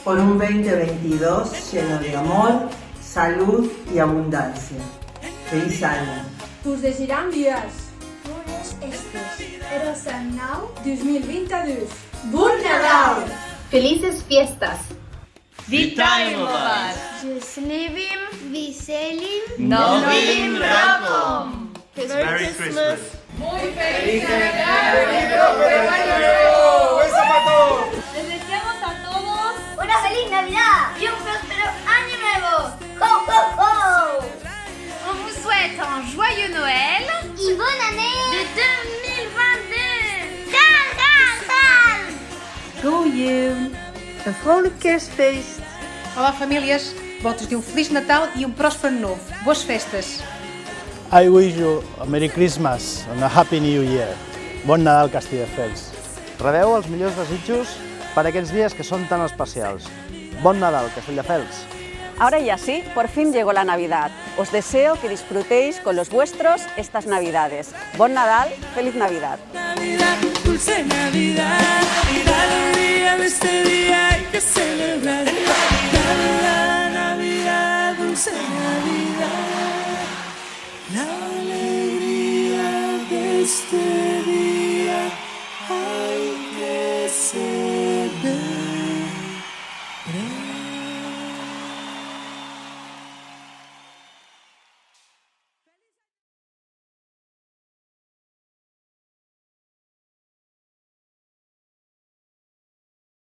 por un 2022 lleno de amor, salud y abundancia. Feliç any! Us desitjam dies. Bones estos. Eros en nou 2022. Bon Nadal! Felices fiestas. Vitaємо вас! Щасливим, веселим, Новим роком! Merry Christmas. Les deseamos a todos Una feliz Navidad y un próspero año nuevo. ¡Ho, ho, ho! On vous souhaite un joyeux Noël. Y bonne année de 2022. Gal, gal, gal! Goeie, een vrolijk kerstfeest. Olá famílias, votos de um Feliz Natal e um próspero Ano Novo. Boas festas! I wish you a Merry Christmas and a Happy New Year. Bon Nadal, Castelldefels. Rebeu els millors desitjos per aquests dies que són tan especials. Bon Nadal, Castelldefels. Ahora ya sí, por fin llegó la Navidad. Os deseo que disfrutéis con los vuestros estas Navidades. Bon Nadal, feliz Navidad. Navidad, dulce Navidad, y la alegría de este día hay que celebrar.